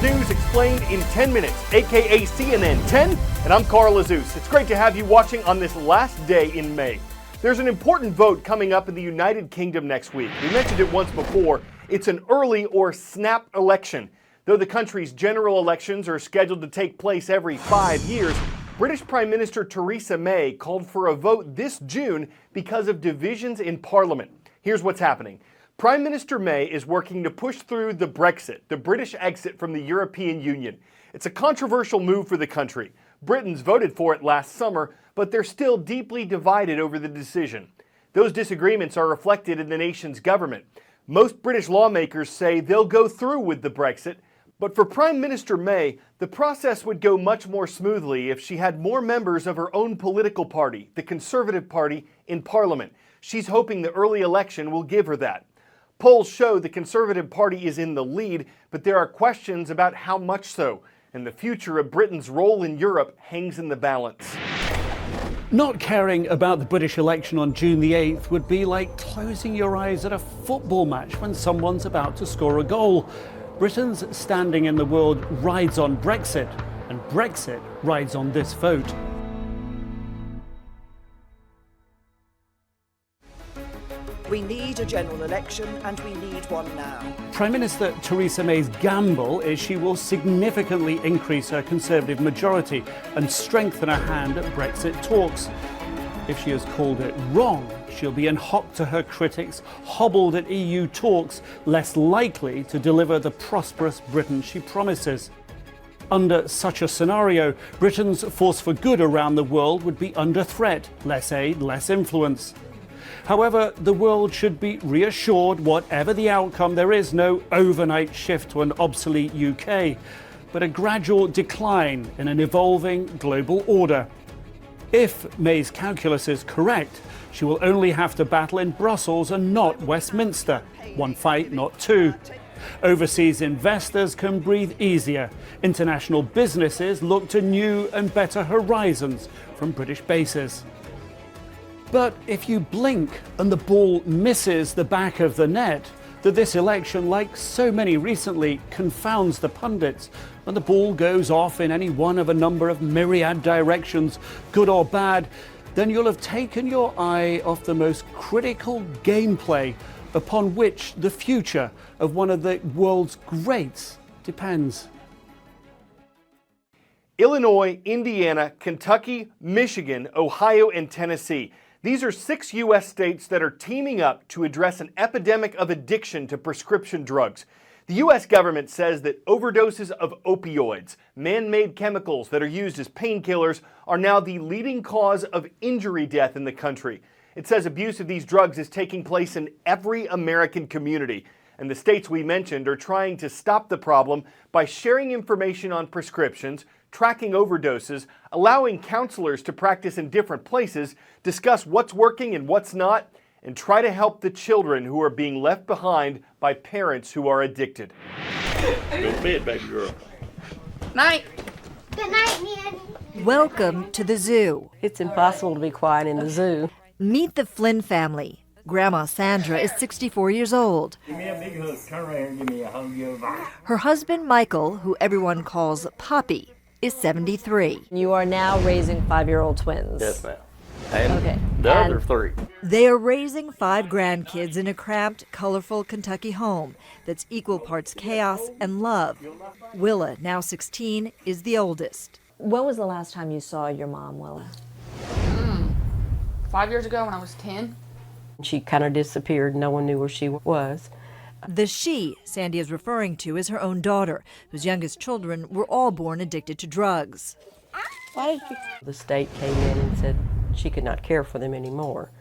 World news explained in 10 minutes, aka CNN 10, and I'm Carl Azus. It's great to have you watching on this last day in May. There's an important vote coming up in the United Kingdom next week. We mentioned it once before. It's an early or snap election. Though the country's general elections are scheduled to take place every 5 years, British Prime Minister Theresa May called for a vote this June because of divisions in Parliament. Here's what's happening. Prime Minister May is working to push through the Brexit, the British exit from the European Union. It's a controversial move for the country. Britons voted for it last summer, but they're still deeply divided over the decision. Those disagreements are reflected in the nation's government. Most British lawmakers say they'll go through with the Brexit, but for Prime Minister May, the process would go much more smoothly if she had more members of her own political party, the Conservative Party, in Parliament. She's hoping the early election will give her that. Polls show the Conservative Party is in the lead, but there are questions about how much so, and the future of Britain's role in Europe hangs in the balance. Not caring about the British election on June the 8th would be like closing your eyes at a football match when someone's about to score a goal. Britain's standing in the world rides on Brexit, and Brexit rides on this vote. We need a general election, and we need one now. Prime Minister Theresa May's gamble is she will significantly increase her Conservative majority and strengthen her hand at Brexit talks. If she has called it wrong, she'll be in hock to her critics, hobbled at EU talks, less likely to deliver the prosperous Britain she promises. Under such a scenario, Britain's force for good around the world would be under threat, less aid, less influence. However, the world should be reassured whatever the outcome, there is no overnight shift to an obsolete UK, but a gradual decline in an evolving global order. If May's calculus is correct, she will only have to battle in Brussels and not Westminster. One fight, not two. Overseas investors can breathe easier. International businesses look to new and better horizons from British bases. But if you blink and the ball misses the back of the net, that this election, like so many recently, confounds the pundits, and the ball goes off in any one of a number of myriad directions, good or bad, then you'll have taken your eye off the most critical gameplay upon which the future of one of the world's greats depends. Illinois, Indiana, Kentucky, Michigan, Ohio, and Tennessee. These are 6 U.S. states that are teaming up to address an epidemic of addiction to prescription drugs. The U.S. government says that overdoses of opioids, man-made chemicals that are used as painkillers, are now the leading cause of injury death in the country. It says abuse of these drugs is taking place in every American community, and the states we mentioned are trying to stop the problem by sharing information on prescriptions, tracking overdoses, allowing counselors to practice in different places, discuss what's working and what's not, and try to help the children who are being left behind by parents who are addicted. Go to bed, baby girl. Night. Good night, Nanny. Welcome to the zoo. It's impossible to be quiet in the zoo. Meet the Flynn family. Grandma Sandra is 64 years old. Give me a big hug. Turn around and give me a hug. Her husband, Michael, who everyone calls Poppy, is 73. You are now raising 5-year-old twins. Yes, ma'am. And Okay. the And- other 3. They are raising 5 grandkids in a cramped, colorful Kentucky home that's equal parts chaos and love. Willa, now 16, is the oldest. When was the last time you saw your mom, Willa? 5 years ago when I was 10. She kind of disappeared. No one knew where she was. The she Sandy is referring to is her own daughter, whose youngest children were all born addicted to drugs. The state came in and said she could not care for them anymore.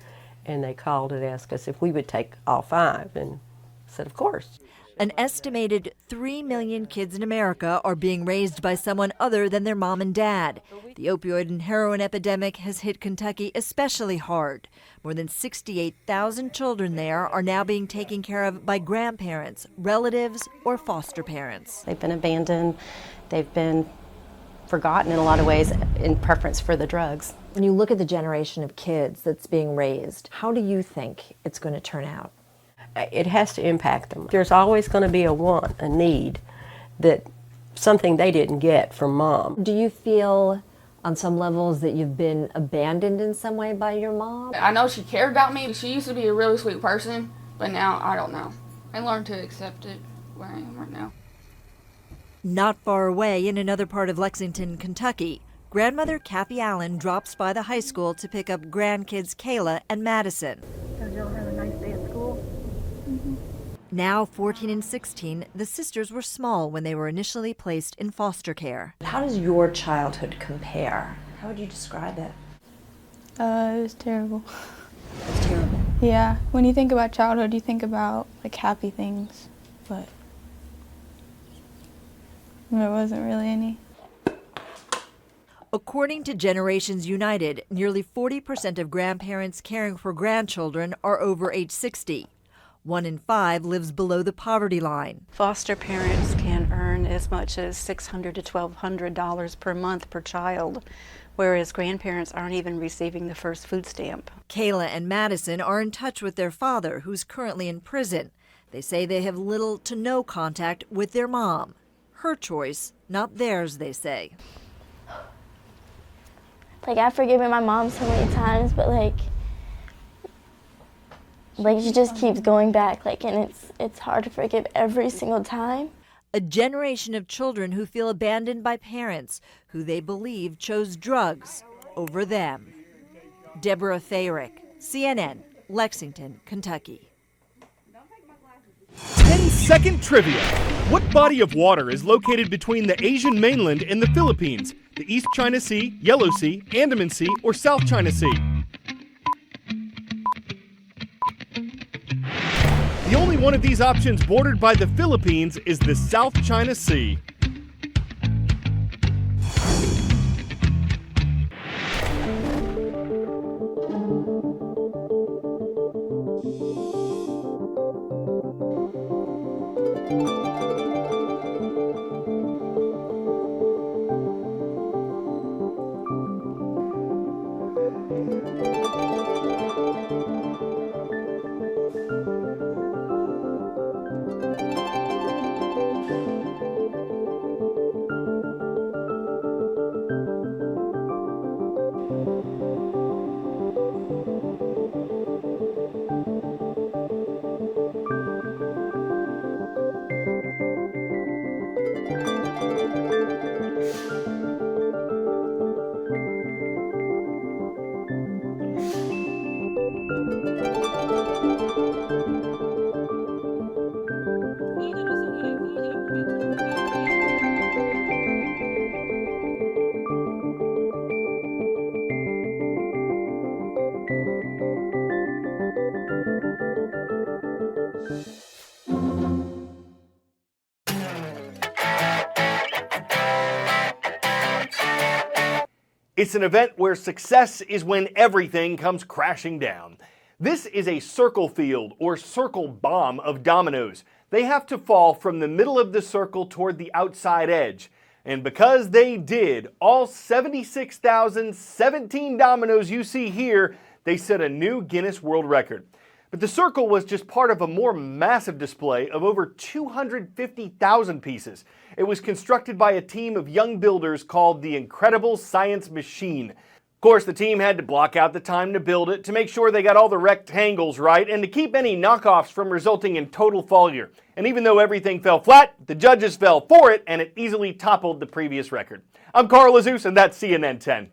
And they called and asked us if we would take all 5, and said, of course. An estimated 3 million kids in America are being raised by someone other than their mom and dad. The opioid and heroin epidemic has hit Kentucky especially hard. More than 68,000 children there are now being taken care of by grandparents, relatives, or foster parents. They've been abandoned. They've been forgotten in a lot of ways in preference for the drugs. When you look at the generation of kids that's being raised, how do you think it's going to turn out? It has to impact them. There's always going to be a want, a need that something they didn't get from Mom. Do you feel on some levels that you've been abandoned in some way by your mom? I know she cared about me. She used to be a really sweet person, but now I don't know. I learned to accept it where I am right now. Not far away in another part of Lexington, Kentucky, grandmother Kathy Allen drops by the high school to pick up grandkids Kayla and Madison. Did y'all have a nice day at school? Now 14 and 16, the sisters were small when they were initially placed in foster care. How does your childhood compare? How would you describe it? It was terrible. It was terrible. Yeah, when you think about childhood, you think about like happy things, but there wasn't really any. According to Generations United, nearly 40% of grandparents caring for grandchildren are over age 60. 1 in 5 lives below the poverty line. Foster parents can earn as much as $600 to $1,200 per month per child, whereas grandparents aren't even receiving the first food stamp. Kayla and Madison are in touch with their father, who's currently in prison. They say they have little to no contact with their mom. Her choice, not theirs, they say. Like, I've forgiven my mom so many times, but like she just keeps going back, and it's hard to forgive every single time. A generation of children who feel abandoned by parents who they believe chose drugs over them. Deborah Thayrick, CNN, Lexington, Kentucky. 10-second trivia. What body of water is located between the Asian mainland and the Philippines? The East China Sea, Yellow Sea, Andaman Sea, or South China Sea? The only one of these options bordered by the Philippines is the South China Sea. It's an event where success is when everything comes crashing down. This is a circle field or circle bomb of dominoes. They have to fall from the middle of the circle toward the outside edge. And because they did, all 76,017 dominoes you see here, they set a new Guinness World Record. But the circle was just part of a more massive display of over 250,000 pieces. It was constructed by a team of young builders called the Incredible Science Machine. Of course, the team had to block out the time to build it, to make sure they got all the rectangles right, and to keep any knockoffs from resulting in total failure. And even though everything fell flat, the judges fell for it, and it easily toppled the previous record. I'm Carl Azus, and that's CNN 10.